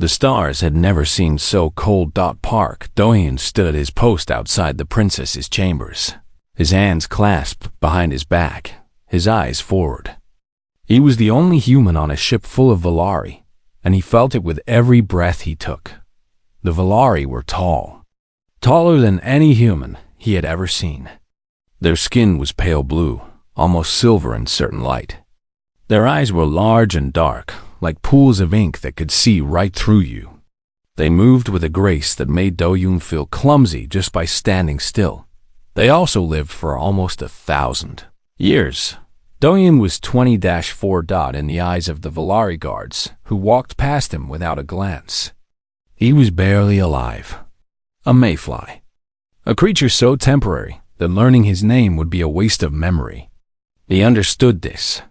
The stars had never seemed so cold. Park Do-hyun stood at his post outside the princess's chambers, his hands clasped behind his back, his eyes forward. He was the only human on a ship full of Valari, and he felt it with every breath he took. The Valari were tall, taller than any human he had ever seen. Their skin was pale blue, almost silver in certain light. Their eyes were large and dark, like pools of ink that could see right through you. They moved with a grace that made Do-hyun feel clumsy just by standing still. They also lived for almost 1,000 years. Do-hyun was 20-4 in the eyes of the Valari guards, who walked past him without a glance. He was barely alive. A mayfly. A creature so temporary that learning his name would be a waste of memory. He understood this.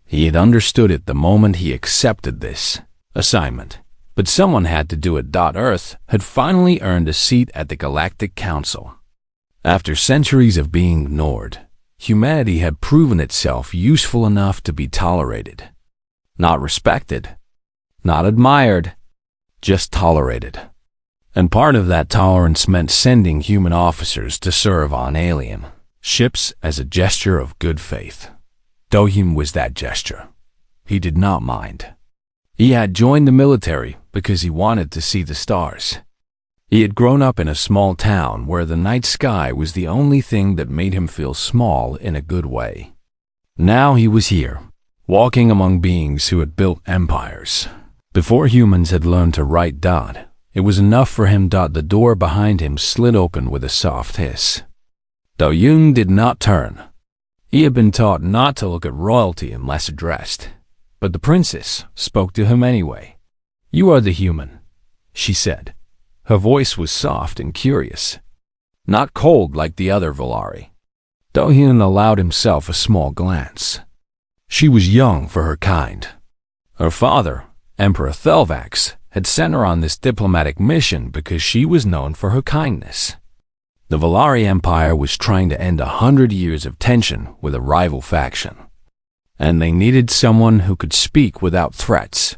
He had understood it the moment he accepted this assignment. But someone had to do it. Earth had finally earned a seat at the Galactic Council. After centuries of being ignored, humanity had proven itself useful enough to be tolerated. Not respected, not admired, just tolerated. And part of that tolerance meant sending human officers to serve on alien ships as a gesture of good faith. Do-hyun was that gesture. He did not mind. He had joined the military because he wanted to see the stars. He had grown up in a small town where the night sky was the only thing that made him feel small in a good way. Now he was here, walking among beings who had built empires. Before humans had learned to write. It was enough for him. The door behind him slid open with a soft hiss. Do-hyun did not turn. He had been taught not to look at royalty unless addressed. But the princess spoke to him anyway. "You are the human," she said. Her voice was soft and curious, not cold like the other Valari. Do-hyun allowed himself a small glance. She was young for her kind. Her father, Emperor Thelvax, had sent her on this diplomatic mission because she was known for her kindness. The Valari Empire was trying to end 100 years of tension with a rival faction, and they needed someone who could speak without threats.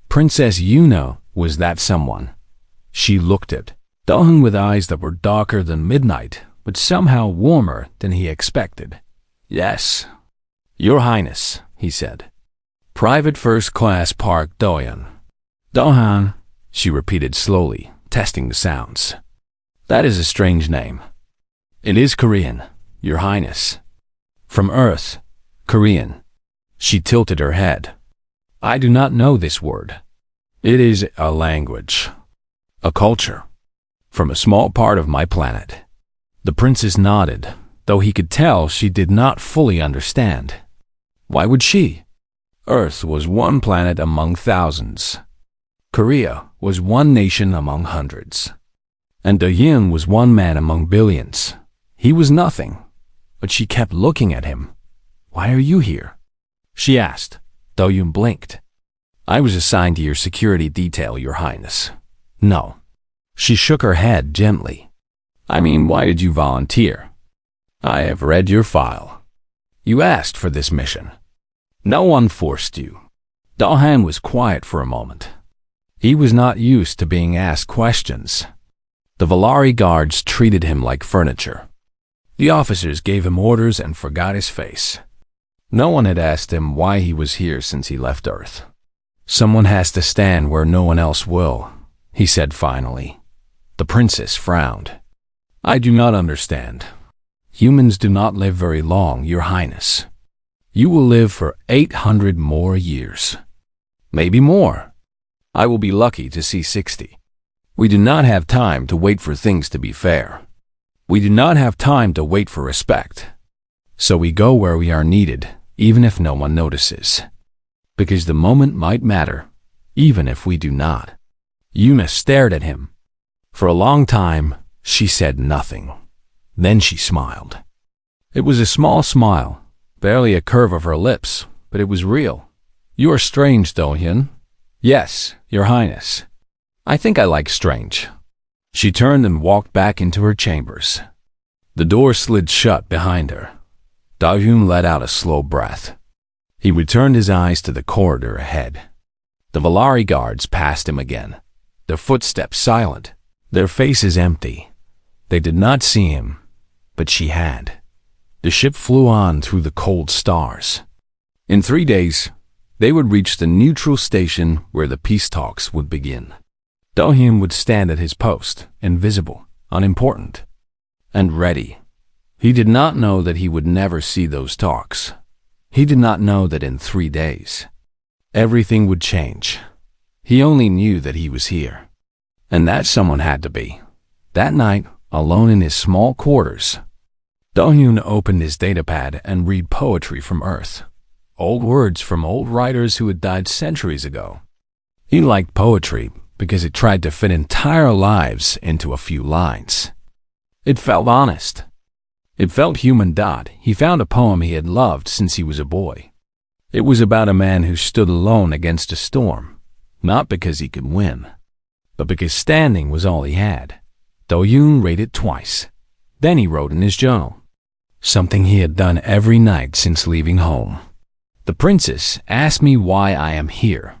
Princess Yuna was that someone. She looked at Do-hyun with eyes that were darker than midnight, but somehow warmer than he expected. "Yes, Your Highness," he said. "Private First Class Park Do-hyun." "Do-hyun," she repeated slowly, testing the sounds. "That is a strange name." "It is Korean, Your Highness." "From Earth, Korean." She tilted her head. "I do not know this word." "It is a language, a culture, from a small part of my planet." The princess nodded, though he could tell she did not fully understand. Why would she? Earth was one planet among thousands. Korea was one nation among hundreds. And Do-hyun was one man among billions. He was nothing, but she kept looking at him. "Why are you here?" she asked. Do-hyun blinked. "I was assigned to your security detail, Your Highness." "No." She shook her head gently. "I mean, why did you volunteer?" "I have read your file. You asked for this mission. No one forced you." Do-hyun was quiet for a moment. He was not used to being asked questions. The Valari guards treated him like furniture. The officers gave him orders and forgot his face. No one had asked him why he was here since he left Earth. "Someone has to stand where no one else will," he said finally. The princess frowned. "I do not understand. Humans do not live very long, Your Highness. You will live for 800 more years. Maybe more. I will be lucky to see 60. We do not have time to wait for things to be fair. We do not have time to wait for respect. So we go where we are needed, even if no one notices. Because the moment might matter, even if we do not." Yuna stared at him. For a long time, she said nothing. Then she smiled. It was a small smile, barely a curve of her lips, but it was real. "You are strange, Do-hyun." "Yes, Your Highness. I think I like strange." She turned and walked back into her chambers. The door slid shut behind her. Do-hyun let out a slow breath. He returned his eyes to the corridor ahead. The Valari guards passed him again, their footsteps silent, their faces empty. They did not see him, but she had. The ship flew on through the cold stars. In 3 days, they would reach the neutral station where the peace talks would begin. Do-hyun would stand at his post, invisible, unimportant, and ready. He did not know that he would never see those talks. He did not know that in 3 days, everything would change. He only knew that he was here, and that someone had to be. That night, alone in his small quarters, Do-hyun opened his datapad and read poetry from Earth, old words from old writers who had died centuries ago. He liked poetry because it tried to fit entire lives into a few lines. It felt honest. It felt human. He found a poem he had loved since he was a boy. It was about a man who stood alone against a storm, not because he could win, but because standing was all he had. Do-hyun read it twice. Then he wrote in his journal, something he had done every night since leaving home. The princess asked me why I am here.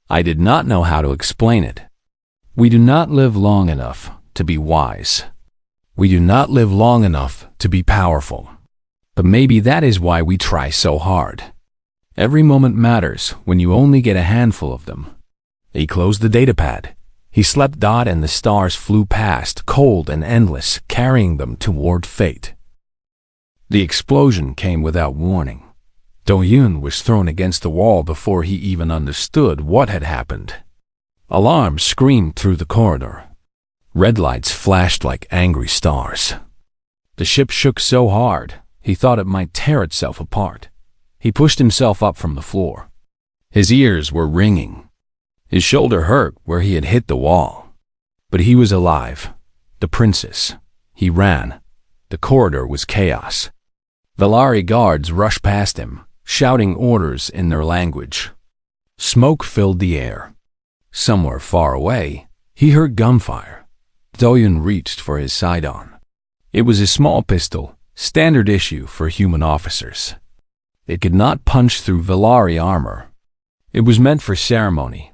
I did not know how to explain it. We do not live long enough to be wise. We do not live long enough to be powerful. But maybe that is why we try so hard. Every moment matters when you only get a handful of them. He closed the datapad. He slept. And the stars flew past, cold and endless, carrying them toward fate. The explosion came without warning. Do-hyun was thrown against the wall before he even understood what had happened. Alarms screamed through the corridor. Red lights flashed like angry stars. The ship shook so hard, he thought it might tear itself apart. He pushed himself up from the floor. His ears were ringing. His shoulder hurt where he had hit the wall. But he was alive. The princess. He ran. The corridor was chaos. Valari guards rushed past him, shouting orders in their language. Smoke filled the air. Somewhere far away, he heard gunfire. Do-hyun reached for his sidearm. It was a small pistol, standard issue for human officers. It could not punch through Valari armor. It was meant for ceremony,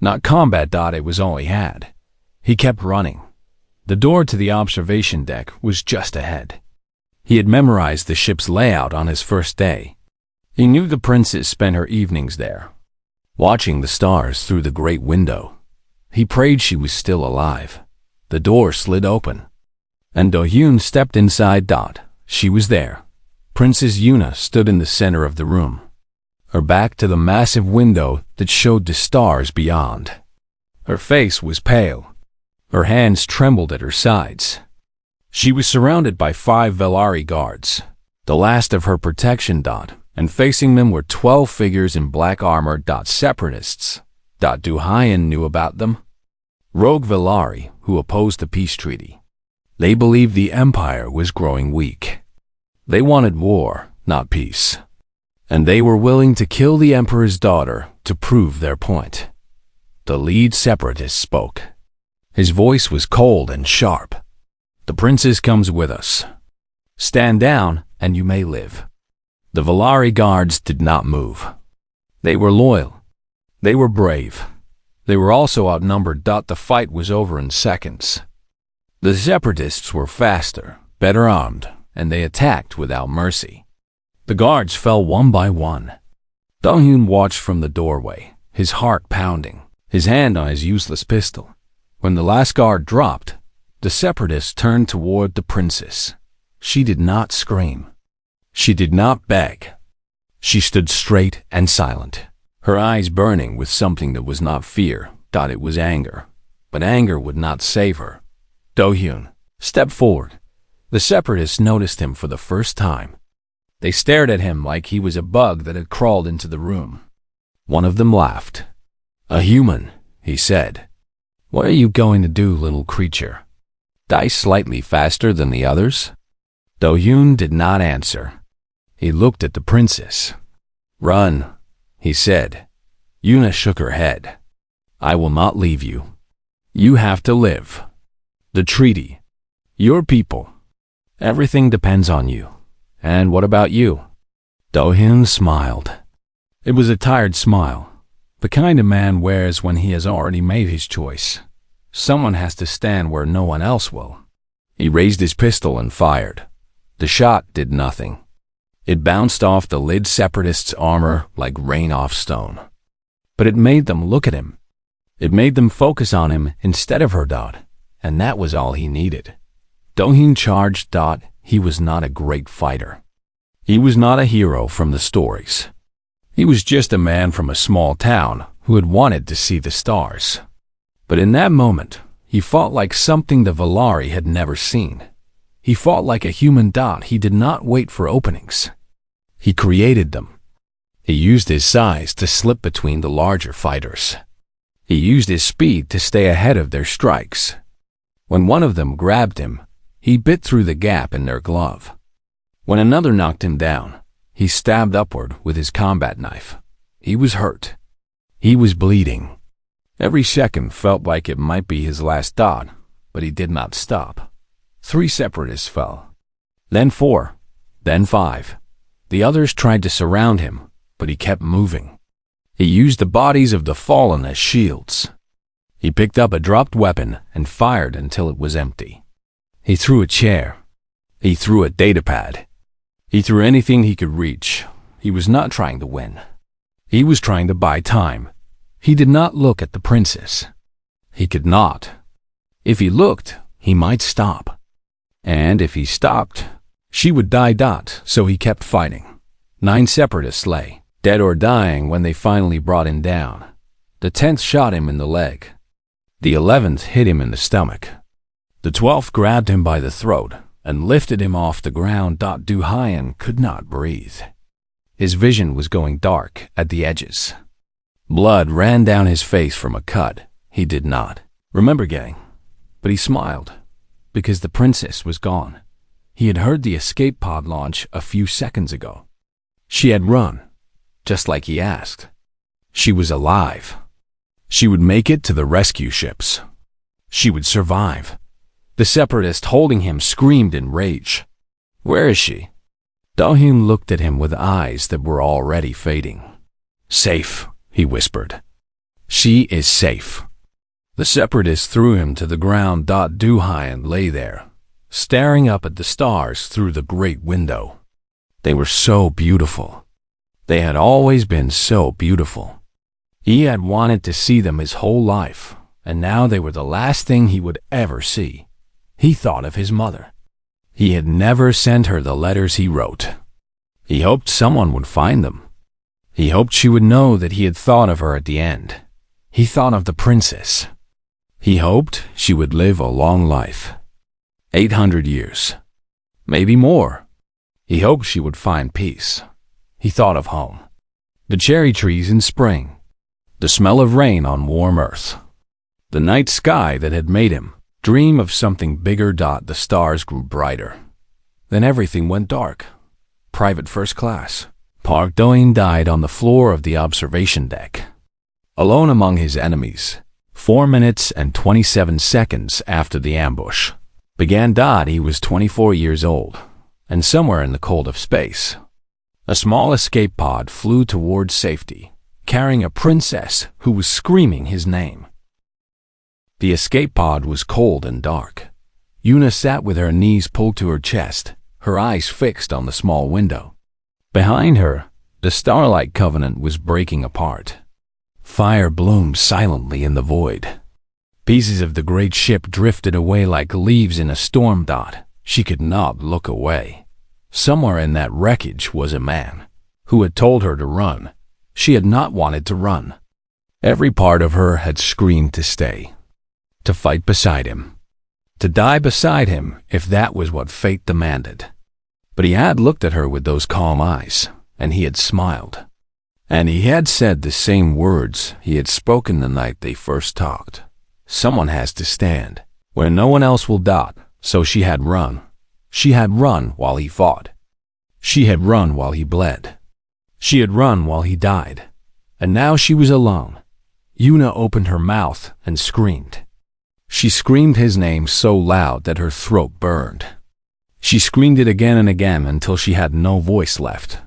not combat. It was all he had. He kept running. The door to the observation deck was just ahead. He had memorized the ship's layout on his first day. He knew the princess spent her evenings there, watching the stars through the great window. He prayed she was still alive. The door slid open, and Do-hyun stepped inside. She was there. Princess Yuna stood in the center of the room, her back to the massive window that showed the stars beyond. Her face was pale. Her hands trembled at her sides. She was surrounded by 5 Valari guards, the last of her protection. And facing them were 12 figures in black armor. Separatists. Do-hyun knew about them. Rogue Valari who opposed the peace treaty. They believed the empire was growing weak. They wanted war, not peace. And they were willing to kill the emperor's daughter to prove their point. The lead separatist spoke. His voice was cold and sharp. The princess comes with us. Stand down and you may live. The Valari guards did not move. They were loyal. They were brave. They were also outnumbered. The fight was over in seconds. The separatists were faster, better armed, and they attacked without mercy. The guards fell one by one. Do-hyun watched from the doorway, his heart pounding, his hand on his useless pistol. When the last guard dropped, the separatists turned toward the princess. She did not scream. She did not beg. She stood straight and silent, her eyes burning with something that was not fear. It was anger. But anger would not save her. Do-hyun, step forward. The separatists noticed him for the first time. They stared at him like he was a bug that had crawled into the room. One of them laughed. A human, he said. What are you going to do, little creature? Die slightly faster than the others? Do-hyun did not answer. He looked at the princess. Run, he said. Yuna shook her head. I will not leave you. You have to live. The treaty. Your people. Everything depends on you. And what about you? Do-hyun smiled. It was a tired smile. The kind a man wears when he has already made his choice. Someone has to stand where no one else will. He raised his pistol and fired. The shot did nothing. It bounced off the lid separatist's armor like rain off stone. But it made them look at him. It made them focus on him instead of her. And that was all he needed. Do-hyun charged. He was not a great fighter. He was not a hero from the stories. He was just a man from a small town who had wanted to see the stars. But in that moment, he fought like something the Valari had never seen. He fought like a human. He did not wait for openings. He created them. He used his size to slip between the larger fighters. He used his speed to stay ahead of their strikes. When one of them grabbed him, he bit through the gap in their glove. When another knocked him down, he stabbed upward with his combat knife. He was hurt. He was bleeding. Every second felt like it might be his last. But he did not stop. 3 separatists fell. Then 4. Then 5. The others tried to surround him, but he kept moving. He used the bodies of the fallen as shields. He picked up a dropped weapon and fired until it was empty. He threw a chair. He threw a datapad. He threw anything he could reach. He was not trying to win. He was trying to buy time. He did not look at the princess. He could not. If he looked, he might stop. And if he stopped, she would die. So he kept fighting. 9 separatists lay, dead or dying when they finally brought him down. The 10th shot him in the leg. The 11th hit him in the stomach. The 12th grabbed him by the throat and lifted him off the ground. Do-hyun could not breathe. His vision was going dark at the edges. Blood ran down his face from a cut he did not remember getting. But he smiled, because the princess was gone. He had heard the escape pod launch a few seconds ago. She had run, just like he asked. She was alive. She would make it to the rescue ships. She would survive. The separatist holding him screamed in rage. "Where is she?" Do-hyun looked at him with eyes that were already fading. "Safe," he whispered. "She is safe." The separatist threw him to the ground. Do-hyun lay there, staring up at the stars through the great window. They were so beautiful. They had always been so beautiful. He had wanted to see them his whole life, and now they were the last thing he would ever see. He thought of his mother. He had never sent her the letters he wrote. He hoped someone would find them. He hoped she would know that he had thought of her at the end. He thought of the princess. He hoped she would live a long life. 800 years. Maybe more. He hoped she would find peace. He thought of home. The cherry trees in spring. The smell of rain on warm earth. The night sky that had made him dream of something bigger. The stars grew brighter. Then everything went dark. Private first class. Park Do-hyun died on the floor of the observation deck. Alone among his enemies. 4 minutes and 27 seconds after the ambush began. He was 24 years old, and somewhere in the cold of space. A small escape pod flew towards safety, carrying a princess who was screaming his name. The escape pod was cold and dark. Yuna sat with her knees pulled to her chest, her eyes fixed on the small window. Behind her, the Starlight Covenant was breaking apart. Fire bloomed silently in the void. Pieces of the great ship drifted away like leaves in a storm. She could not look away. Somewhere in that wreckage was a man who had told her to run. She had not wanted to run. Every part of her had screamed to stay, to fight beside him, to die beside him if that was what fate demanded. But he had looked at her with those calm eyes, and he had smiled. And he had said the same words he had spoken the night they first talked. Someone has to stand where no one else will. So she had run. She had run while he fought. She had run while he bled. She had run while he died. And now she was alone. Yuna opened her mouth and screamed. She screamed his name so loud that her throat burned. She screamed it again and again until she had no voice left.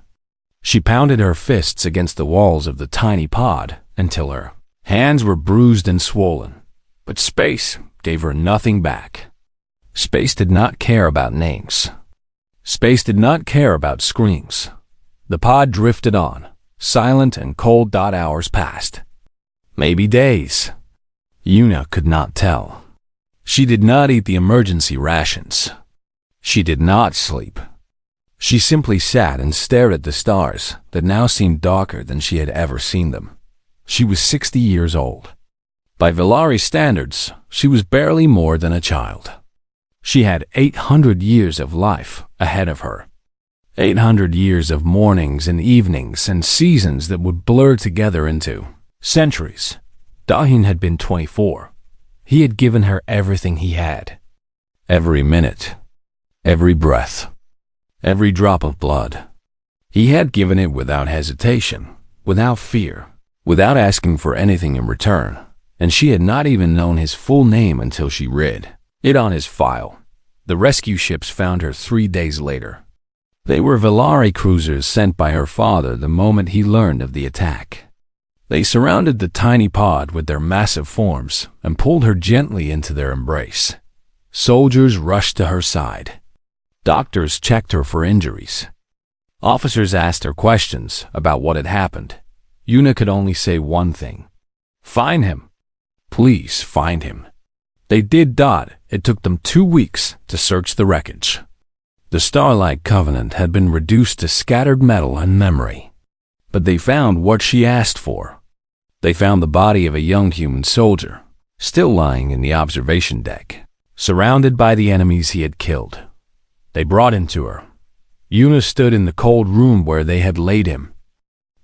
She pounded her fists against the walls of the tiny pod until her hands were bruised and swollen. But space gave her nothing back. Space did not care about names. Space did not care about screams. The pod drifted on, silent and cold. Hours passed. Maybe days. Yuna could not tell. She did not eat the emergency rations. She did not sleep. She simply sat and stared at the stars that now seemed darker than she had ever seen them. She was 60 years old. By Valari standards, she was barely more than a child. She had 800 years of life ahead of her. 800 years of mornings and evenings and seasons that would blur together into centuries. Dahin had been 24. He had given her everything he had. Every minute, every breath, every drop of blood. He had given it without hesitation, without fear, without asking for anything in return, and she had not even known his full name until she read it on his file. The rescue ships found her 3 days later. They were Valari cruisers sent by her father the moment he learned of the attack. They surrounded the tiny pod with their massive forms and pulled her gently into their embrace. Soldiers rushed to her side. Doctors checked her for injuries. Officers asked her questions about what had happened. Yuna could only say one thing. Find him. Please find him. They did. It took them 2 weeks to search the wreckage. The Starlight Covenant had been reduced to scattered metal and memory. But they found what she asked for. They found the body of a young human soldier, still lying in the observation deck, surrounded by the enemies he had killed. They brought him to her. Yuna stood in the cold room where they had laid him.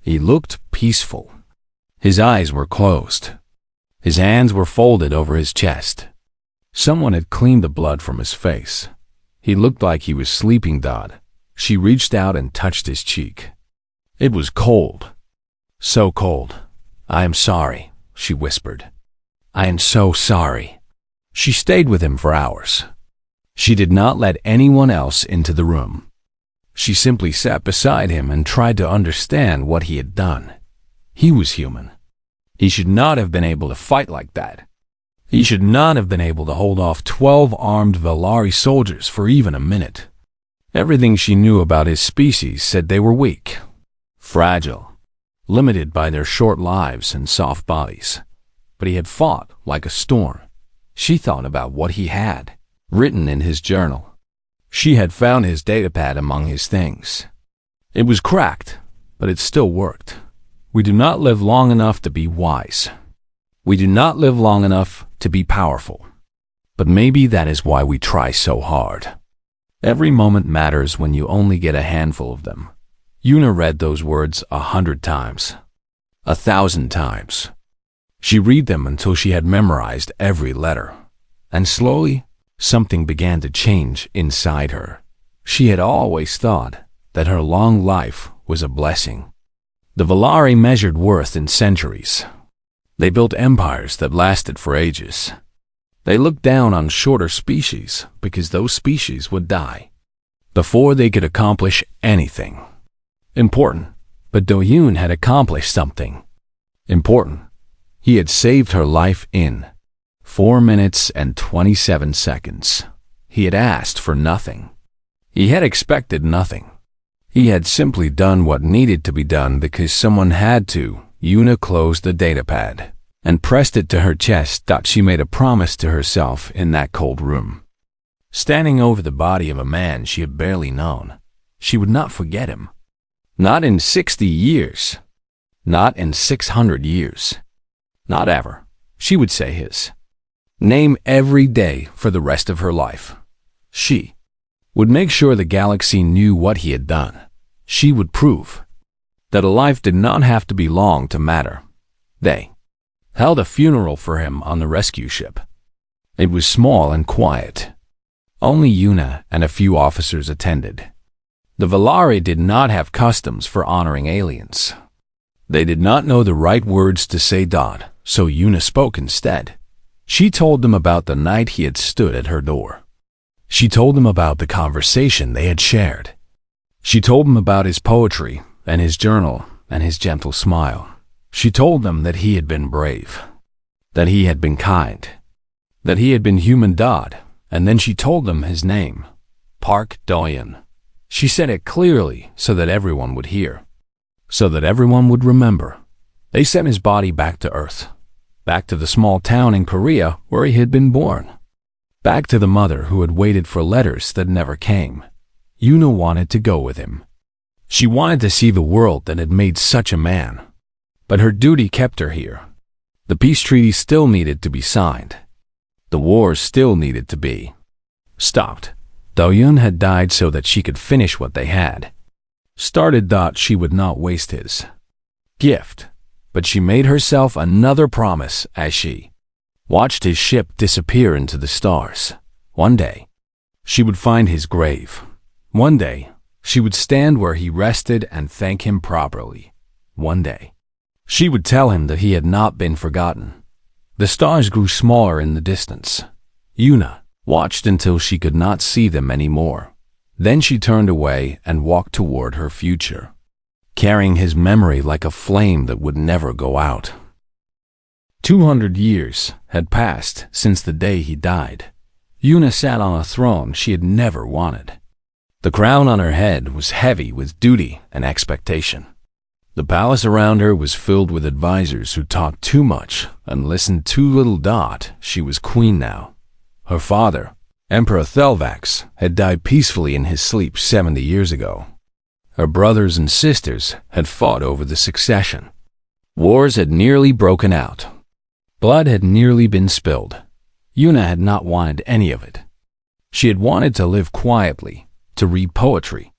He looked peaceful. His eyes were closed. His hands were folded over his chest. Someone had cleaned the blood from his face. He looked like he was sleeping. She reached out and touched his cheek. It was cold. So cold. I am sorry, she whispered. I am so sorry. She stayed with him for hours. She did not let anyone else into the room. She simply sat beside him and tried to understand what he had done. He was human. He should not have been able to fight like that. He should not have been able to hold off 12 armed Valari soldiers for even a minute. Everything she knew about his species said they were weak, fragile, limited by their short lives and soft bodies. But he had fought like a storm. She thought about what he had written in his journal. She had found his datapad among his things. It was cracked, but it still worked. We do not live long enough to be wise. We do not live long enough to be powerful. But maybe that is why we try so hard. Every moment matters when you only get a handful of them. Yuna read those words 100 times, 1,000 times. She read them until she had memorized every letter. And slowly, something began to change inside her. She had always thought that her long life was a blessing. The Valari measured worth in centuries. They built empires that lasted for ages. They looked down on shorter species because those species would die before they could accomplish anything important. But Do-yoon had accomplished something important. He had saved her life in 4 minutes and 27 seconds. He had asked for nothing. He had expected nothing. He had simply done what needed to be done because someone had to. Yuna closed the datapad and pressed it to her chest. She made a promise to herself in that cold room. Standing over the body of a man she had barely known, she would not forget him. Not in 60 years. Not in 600 years. Not ever. She would say his name every day for the rest of her life. She would make sure the galaxy knew what he had done. She would prove that a life did not have to be long to matter. They held a funeral for him on the rescue ship. It was small and quiet. Only Yuna and a few officers attended. The Valari did not have customs for honoring aliens. They did not know the right words to say. So Yuna spoke instead. She told them about the night he had stood at her door. She told them about the conversation they had shared. She told them about his poetry and his journal and his gentle smile. She told them that he had been brave, that he had been kind, that he had been human God, and then she told them his name, Park Doyen. She said it clearly so that everyone would hear, so that everyone would remember. They sent his body back to Earth, back to the small town in Korea where he had been born, back to the mother who had waited for letters that never came. Yuna wanted to go with him. She wanted to see the world that had made such a man. But her duty kept her here. The peace treaty still needed to be signed. The wars still needed to be stopped. Do-yoon had died so that she could finish what they had started. She would not waste his gift, but she made herself another promise as she watched his ship disappear into the stars. One day, she would find his grave. One day, she would stand where he rested and thank him properly. One day, she would tell him that he had not been forgotten. The stars grew smaller in the distance. Yuna watched until she could not see them anymore. Then she turned away and walked toward her future, carrying his memory like a flame that would never go out. 200 years had passed since the day he died. Yuna sat on a throne she had never wanted. The crown on her head was heavy with duty and expectation. The palace around her was filled with advisors who talked too much and listened too little. She was queen now. Her father, Emperor Thelvax, had died peacefully in his sleep 70 years ago. Her brothers and sisters had fought over the succession. Wars had nearly broken out. Blood had nearly been spilled. Yuna had not wanted any of it. She had wanted to live quietly, to read poetry,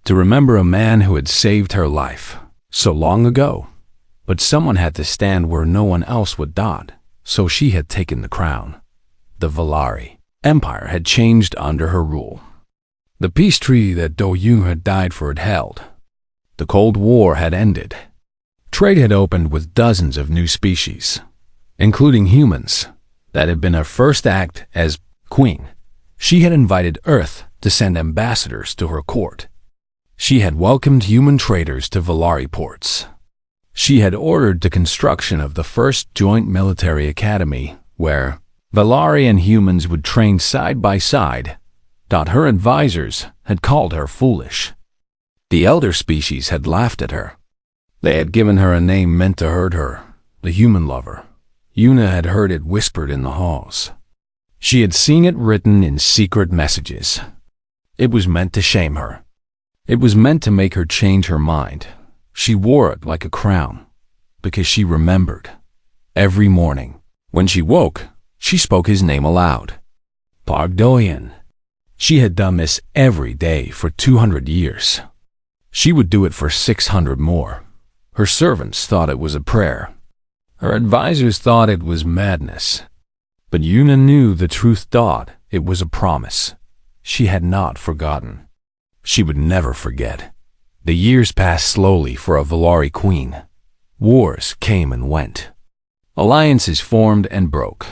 to remember a man who had saved her life so long ago. But someone had to stand where no one else would. So she had taken the crown. The Valari Empire had changed under her rule. The peace treaty that Do-yoon had died for had held. The Cold War had ended. Trade had opened with dozens of new species, including humans. That had been her first act as queen. She had invited Earth to send ambassadors to her court. She had welcomed human traders to Valari ports. She had ordered the construction of the first joint military academy where Valari and humans would train side by side. Her advisors had called her foolish. The elder species had laughed at her. They had given her a name meant to hurt her, the human lover. Yuna had heard it whispered in the halls. She had seen it written in secret messages. It was meant to shame her. It was meant to make her change her mind. She wore it like a crown, because she remembered. Every morning, when she woke, she spoke his name aloud. Park Do-yoon. She had done this every day for 200 years. She would do it for 600 more. Her servants thought it was a prayer. Her advisors thought it was madness. But Yuna knew the truth. It was a promise. She had not forgotten. She would never forget. The years passed slowly for a Valari queen. Wars came and went. Alliances formed and broke.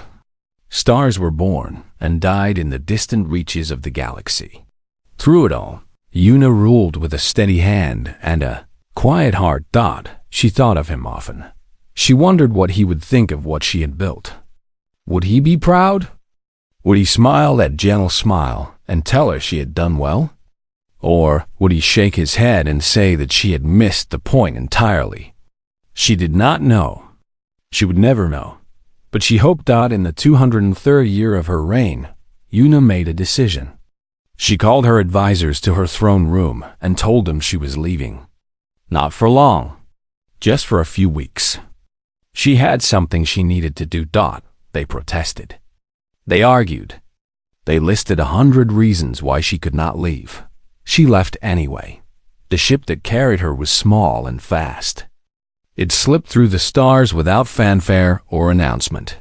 Stars were born and died in the distant reaches of the galaxy. Through it all, Yuna ruled with a steady hand and a quiet heart. She thought of him often. She wondered what he would think of what she had built. Would he be proud? Would he smile that gentle smile and tell her she had done well? Or would he shake his head and say that she had missed the point entirely? She did not know. She would never know. But she hoped. In the 203rd year of her reign, Yuna made a decision. She called her advisors to her throne room and told them she was leaving. Not for long, just for a few weeks. She had something she needed to do. They protested. They argued. They listed 100 reasons why she could not leave. She left anyway. The ship that carried her was small and fast. It slipped through the stars without fanfare or announcement.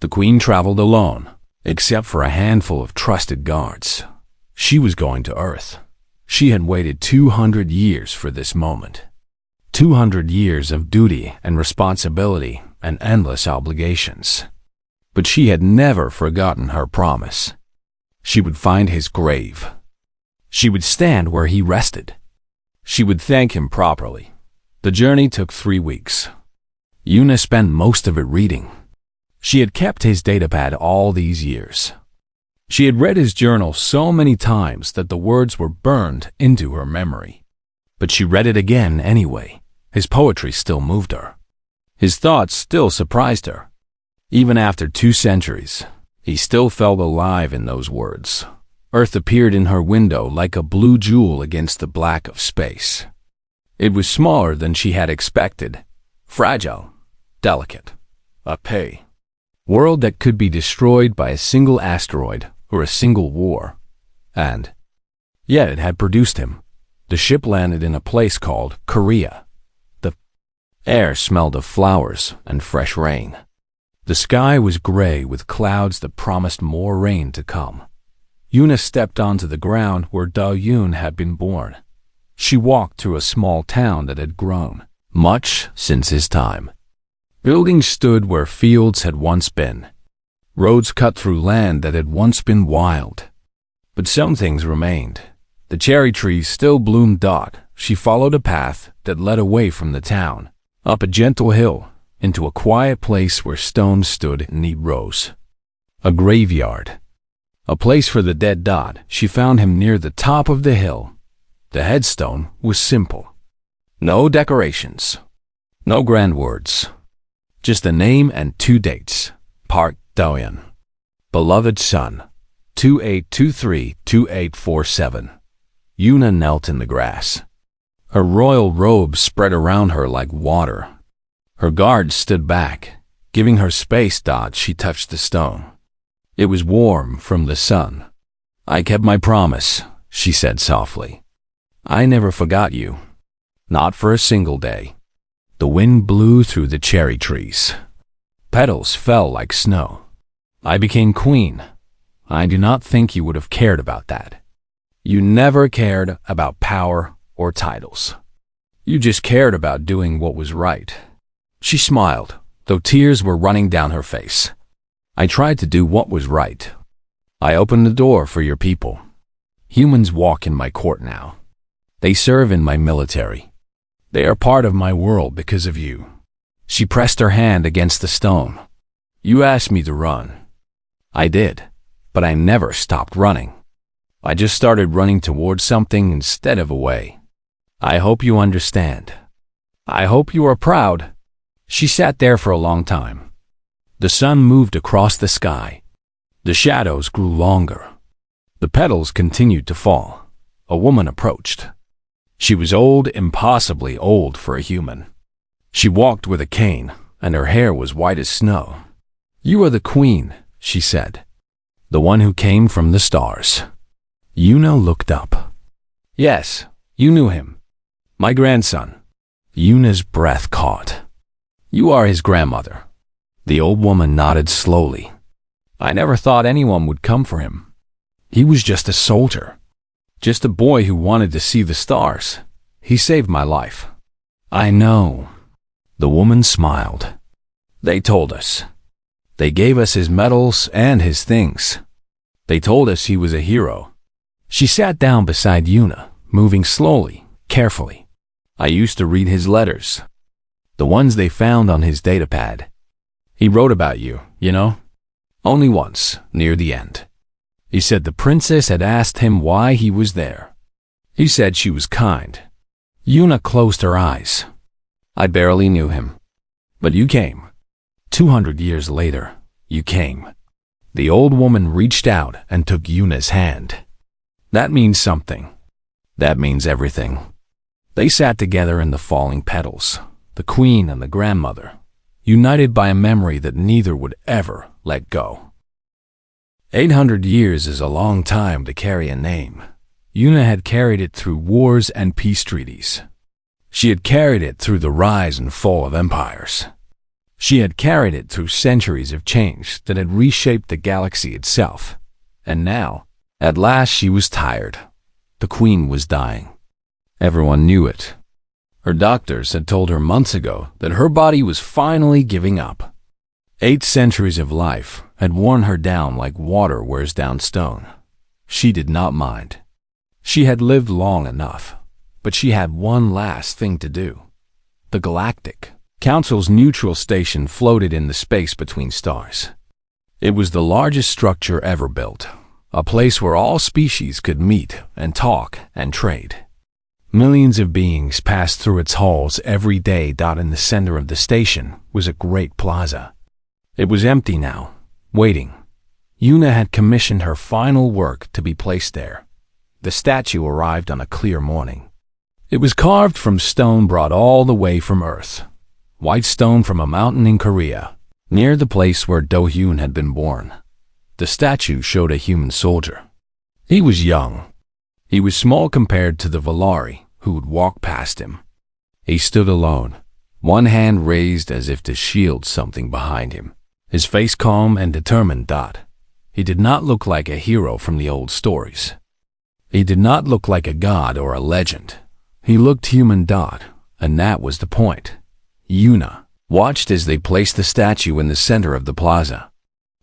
The queen traveled alone, except for a handful of trusted guards. She was going to Earth. She had waited 200 years for this moment. 200 years of duty and responsibility and endless obligations. But she had never forgotten her promise. She would find his grave. She would stand where he rested. She would thank him properly. The journey took 3 weeks. Yuna spent most of it reading. She had kept his datapad all these years. She had read his journal so many times that the words were burned into her memory. But she read it again anyway. His poetry still moved her. His thoughts still surprised her. Even after 2 centuries, he still felt alive in those words. Earth appeared in her window like a blue jewel against the black of space. It was smaller than she had expected, fragile, delicate, a world that could be destroyed by a single asteroid or a single war. And yet it had produced him. The ship landed in a place called Korea. The air smelled of flowers and fresh rain. The sky was gray with clouds that promised more rain to come. Yuna stepped onto the ground where Da-Yoon had been born. She walked through a small town that had grown much since his time. Buildings stood where fields had once been. Roads cut through land that had once been wild. But some things remained. The cherry trees still bloomed. She followed a path that led away from the town, up a gentle hill, into a quiet place where stones stood in neat rows. A graveyard. A place for the dead. She found him near the top of the hill. The headstone was simple. No decorations. No grand words. Just a name and 2 dates. Park Do-yeon. Beloved son. 2823-2847. Yuna knelt in the grass. Her royal robe spread around her like water. Her guards stood back, giving her space. She touched the stone. It was warm from the sun. I kept my promise, she said softly. I never forgot you. Not for a single day. The wind blew through the cherry trees. Petals fell like snow. I became queen. I do not think you would have cared about that. You never cared about power or titles. You just cared about doing what was right. She smiled, though tears were running down her face. I tried to do what was right. I opened the door for your people. Humans walk in my court now. They serve in my military. They are part of my world because of you. She pressed her hand against the stone. You asked me to run. I did, but I never stopped running. I just started running towards something instead of away. I hope you understand. I hope you are proud. She sat there for a long time. The sun moved across the sky. The shadows grew longer. The petals continued to fall. A woman approached. She was old, impossibly old for a human. She walked with a cane, and her hair was white as snow. You are the queen, she said. The one who came from the stars. Yuna looked up. Yes, you knew him. My grandson. Yuna's breath caught. You are his grandmother. The old woman nodded slowly. I never thought anyone would come for him. He was just a soldier. Just a boy who wanted to see the stars. He saved my life. I know. The woman smiled. They told us. They gave us his medals and his things. They told us he was a hero. She sat down beside Yuna, moving slowly, carefully. I used to read his letters. The ones they found on his datapad. He wrote about you, you know? Only once, near the end. He said the princess had asked him why he was there. He said she was kind. Yuna closed her eyes. I barely knew him. But you came. 200 years later, you came. The old woman reached out and took Yuna's hand. That means something. That means everything. They sat together in the falling petals, the queen and the grandmother, united by a memory that neither would ever let go. 800 years is a long time to carry a name. Yuna had carried it through wars and peace treaties. She had carried it through the rise and fall of empires. She had carried it through centuries of change that had reshaped the galaxy itself. And now, at last she was tired. The queen was dying. Everyone knew it. Her doctors had told her months ago that her body was finally giving up. 8 centuries of life had worn her down like water wears down stone. She did not mind. She had lived long enough, but she had one last thing to do. The Galactic Council's neutral station floated in the space between stars. It was the largest structure ever built, a place where all species could meet and talk and trade. Millions of beings passed through its halls every day. In the center of the station was a great plaza. It was empty now, waiting. Yuna had commissioned her final work to be placed there. The statue arrived on a clear morning. It was carved from stone brought all the way from Earth, white stone from a mountain in Korea, near the place where Do-hyun had been born. The statue showed a human soldier. He was young. He was small compared to the Valari who would walk past him. He stood alone, one hand raised as if to shield something behind him, his face calm and determined. He did not look like a hero from the old stories. He did not look like a god or a legend. He looked human. And that was the point. Yuna watched as they placed the statue in the center of the plaza.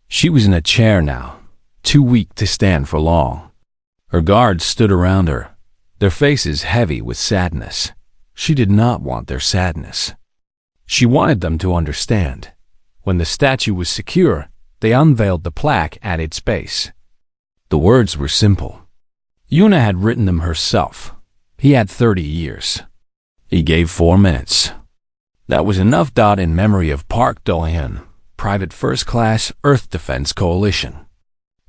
She was in a chair now, too weak to stand for long. Her guards stood around her, their faces heavy with sadness. She did not want their sadness. She wanted them to understand. When the statue was secure, they unveiled the plaque at its base. The words were simple. Yuna had written them herself. He had 30 years. He gave 4 minutes. That was enough. In memory of Park Do-hyun, Private First Class, Earth Defense Coalition.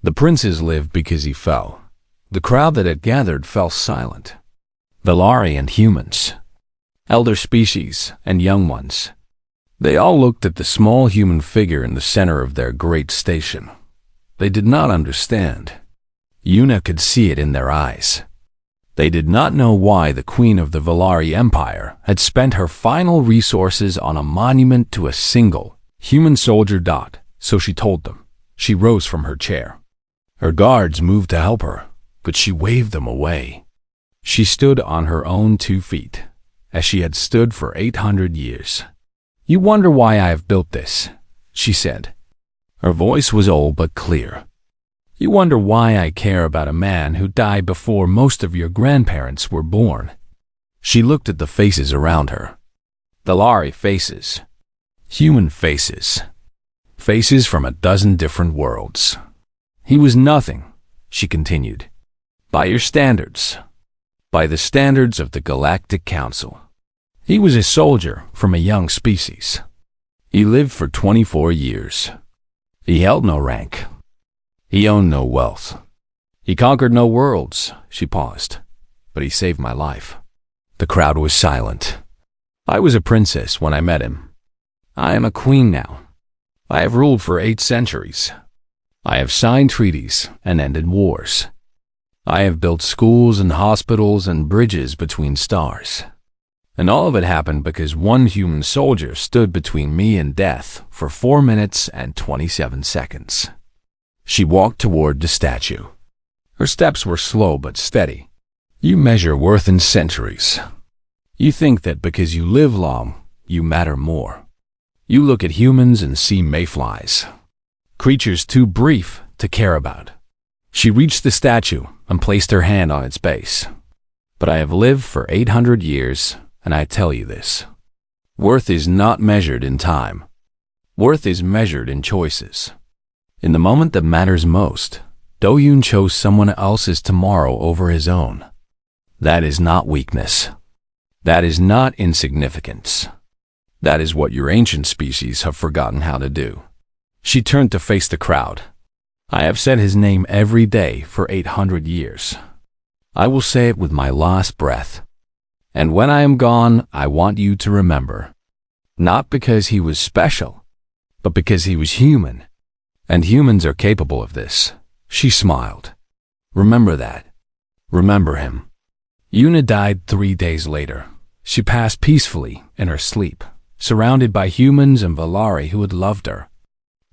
The princes lived because he fell. The crowd that had gathered fell silent. Valari and humans, elder species and young ones. They all looked at the small human figure in the center of their great station. They did not understand. Yuna could see it in their eyes. They did not know why the queen of the Valari Empire had spent her final resources on a monument to a single human soldier. So she told them. She rose from her chair. Her guards moved to help her, but she waved them away. She stood on her own 2 feet, as she had stood for 800 years. You wonder why I have built this, she said. Her voice was old but clear. You wonder why I care about a man who died before most of your grandparents were born. She looked at the faces around her. Valari faces. Human faces. Faces from a dozen different worlds. He was nothing, she continued. By your standards. By the standards of the Galactic Council. He was a soldier from a young species. He lived for 24 years. He held no rank. He owned no wealth. He conquered no worlds. She paused. But he saved my life. The crowd was silent. I was a princess when I met him. I am a queen now. I have ruled for 8 centuries. I have signed treaties and ended wars. I have built schools and hospitals and bridges between stars. And all of it happened because one human soldier stood between me and death for 4 minutes and 27 seconds. She walked toward the statue. Her steps were slow but steady. You measure worth in centuries. You think that because you live long, you matter more. You look at humans and see mayflies, creatures too brief to care about. She reached the statue and placed her hand on its base. But I have lived for 800 years, and I tell you this. Worth is not measured in time. Worth is measured in choices. In the moment that matters most, Do-hyun chose someone else's tomorrow over his own. That is not weakness. That is not insignificance. That is what your ancient species have forgotten how to do. She turned to face the crowd. I have said his name every day for 800 years. I will say it with my last breath. And when I am gone, I want you to remember. Not because he was special, but because he was human. And humans are capable of this. She smiled. Remember that. Remember him. Yuna died 3 days later. She passed peacefully in her sleep, surrounded by humans and Valari who had loved her.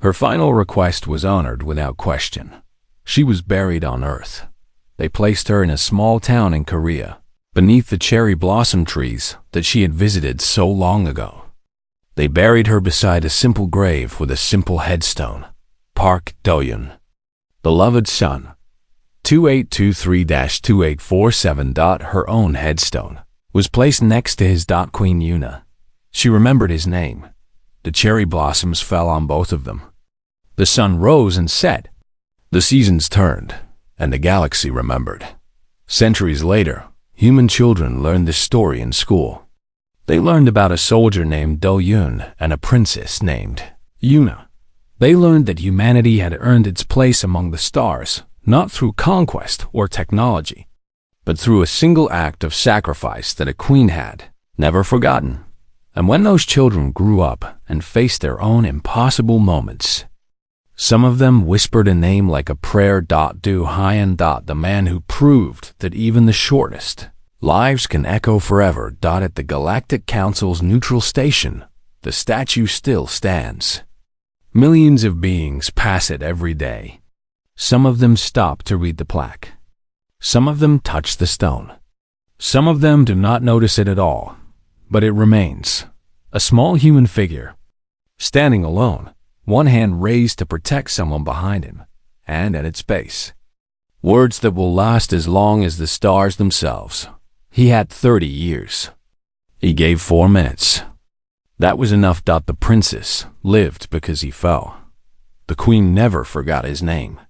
Her final request was honored without question. She was buried on Earth. They placed her in a small town in Korea, beneath the cherry blossom trees that she had visited so long ago. They buried her beside a simple grave with a simple headstone. Park Do-hyun, beloved son, 2823-2847. Her own headstone was placed next to his. Queen Yuna She remembered his name. The cherry blossoms fell on both of them. The sun rose and set. The seasons turned, and the galaxy remembered. Centuries later, human children learned this story in school. They learned about a soldier named Do Yun and a princess named Yuna. They learned that humanity had earned its place among the stars, not through conquest or technology, but through a single act of sacrifice that a queen had never forgotten. And when those children grew up and faced their own impossible moments, some of them whispered a name like a prayer. Du Hyan. The man who proved that even the shortest lives can echo forever. At the Galactic Council's neutral station, the statue still stands. Millions of beings pass it every day. Some of them stop to read the plaque. Some of them touch the stone. Some of them do not notice it at all, but it remains. A small human figure, standing alone, one hand raised to protect someone behind him, and at its base, words that will last as long as the stars themselves. He had 30 years. He gave 4 minutes. That was enough. The princess lived because he fell. The queen never forgot his name.